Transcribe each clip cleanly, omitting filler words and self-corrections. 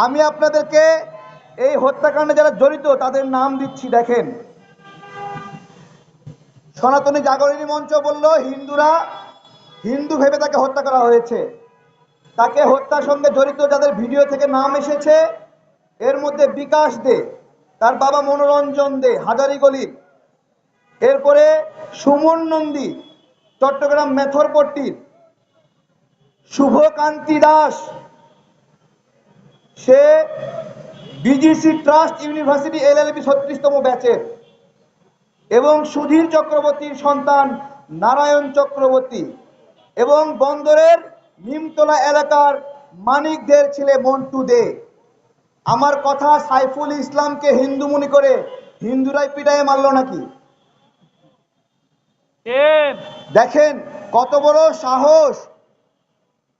আমি আপনাদেরকে এই হত্যাকাণ্ডে যারা জড়িত তাদের নাম দিচ্ছি। দেখেন, সনাতনী জাগরণী মঞ্চ বলল হিন্দুরা হিন্দু ভেবে তাকে হত্যা করা হয়েছে। তাকে হত্যার সঙ্গে জড়িত যাদের ভিডিও থেকে নাম এসেছে, এর মধ্যে বিকাশ দে, তার বাবা মনোরঞ্জন দে হাজারিগলির, এরপরে সুমন নন্দী চট্টগ্রাম মেথরপট্টির, শুভকান্তি দাস সে বিজিসি ট্রাস্ট ইউনিভার্সিটি এলএলবি 36তম ব্যাচের, এবং সুধীর চক্রবর্তীর সন্তান নারায়ণ চক্রবর্তী, এবং বন্দরের নিমতলা এলাকার মানিকদের ছেলে মন্টু দে। আমার কথা, সাইফুল ইসলামকে হিন্দু মনে করে হিন্দুরাই পিটায় মারল নাকি? দেখেন কত বড় সাহস,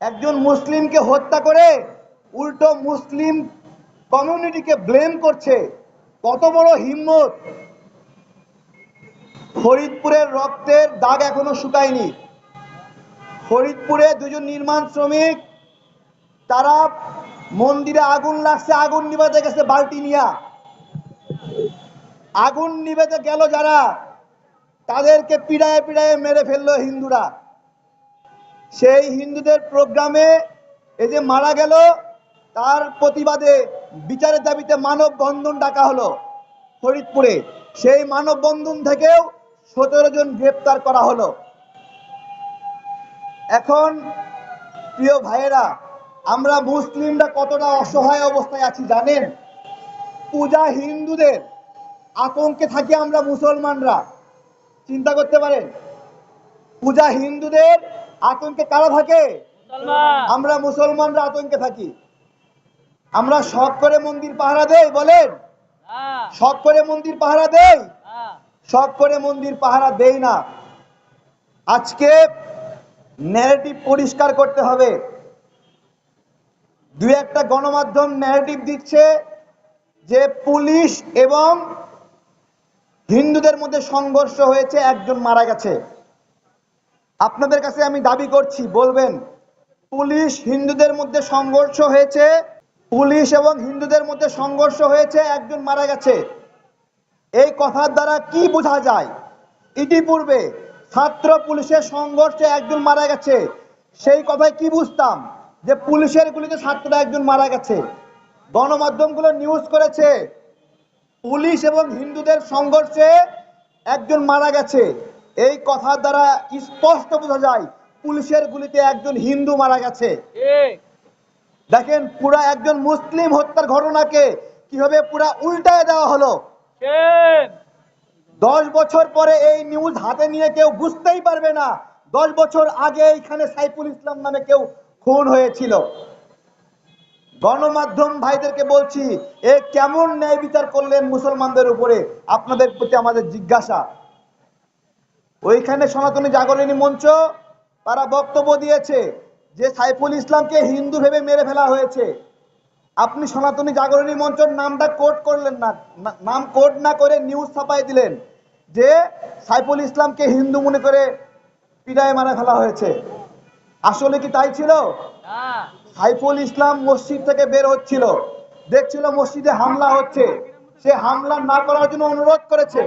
একজন মুসলিমকে হত্যা করে উল্টো মুসলিম কমিউনিটিকে ব্লেম করছে। কত বড় হিম্মত! ফরিদপুরের রক্তের দাগ এখনো শুকায়নি। ফরিদপুরে দুজন নির্মাণ শ্রমিক, তারা মন্দিরে আগুন লাগছে, আগুন নিভাতে গেছে বালতি নিয়া। আগুন নিভাতে গেল যারা, তাদেরকে পিড়ায় পিড়ায় মেরে ফেললো হিন্দুরা। সেই হিন্দুদের প্রোগ্রামে এই যে মারা গেল, তার প্রতিবাদে বিচারের দাবিতে মানববন্ধন ডাকা হলো ফরিদপুরে। সেই মানববন্ধন থেকেও 17 জন গ্রেপ্তার করা হলো। এখন প্রিয় ভাইয়েরা, আমরা মুসলিমরা কতটা অসহায় অবস্থায় আছি জানেন? পূজা হিন্দুদের, আতঙ্কে থাকি আমরা মুসলমানরা। চিন্তা করতে পারেন, পূজা হিন্দুদের, আতঙ্কে কারা থাকে? আমরা মুসলমানরা আতঙ্কে থাকি। আমরা শখ করে মন্দির পাহারা দেই? বলেন, শখ করে মন্দির পাহারা দেই? শখ করে মন্দির পাহারা দেই না। আজকে ন্যারেটিভ পরিষ্কার করতে হবে। দুই একটা গণমাধ্যম ন্যারেটিভ দিচ্ছে যে পুলিশ এবং হিন্দুদের মধ্যে সংঘর্ষ হয়েছে, একজন মারা গেছে। আপনাদের কাছে আমি দাবি করছি, বলবেন পুলিশ হিন্দুদের মধ্যে সংঘর্ষ হয়েছে, পুলিশ এবং হিন্দুদের মধ্যে সংঘর্ষ হয়েছে, একজন মারা গেছে। এই কথার দ্বারা কি বোঝা যায়? ইতিপূর্বে ছাত্র পুলিশের সংঘর্ষে একজন মারা গেছে, সেই কথায় কি বুঝতাম? যে পুলিশের গুলিতে ছাত্ররা একজন মারা গেছে। গণমাধ্যমগুলো নিউজ করেছে পুলিশ এবং হিন্দুদের সংঘর্ষে একজন মারা গেছে। এই কথার দ্বারা স্পষ্ট বোঝা যায় পুলিশের গুলিতে একজন হিন্দু মারা গেছে। দেখেন, পুরা একজন মুসলিম হত্যার ঘটনাকে কিভাবে পুরা উল্টায় দেওয়া হলো। 10 বছর পরে এই নিউজ হাতে নিয়ে কেউ বুঝতেই পারবে না 10 বছর আগে এইখানে সাইফুল ইসলাম নামে কেউ খুন হয়েছিল। গণমাধ্যম ভাইদেরকে বলছি, এ কেমন ন্যায় বিচার করলেন মুসলমানদের উপরে? আপনাদের প্রতি আমাদের জিজ্ঞাসা। ওইখানে সনাতনী জাগরণী মঞ্চ তারা বক্তব্য দিয়েছে যে সাইফুল ইসলামকে হিন্দু ভেবে মেরে ফেলা হয়েছে। আপনি সনাতনী জাগরণী মঞ্চের নামটা কোট করলেন না, নাম কোট না করে নিউজ ছাপাই দিলেন যে সাইফুল ইসলামকে হিন্দু মনে করে পিটায় মারা ফেলা হয়েছে। আসলে কি তাই ছিল? সাইফুল ইসলাম মসজিদ থেকে বের হচ্ছিল, দেখছিল মসজিদে হামলা হচ্ছে, সে হামলা না করার জন্য অনুরোধ করেছে।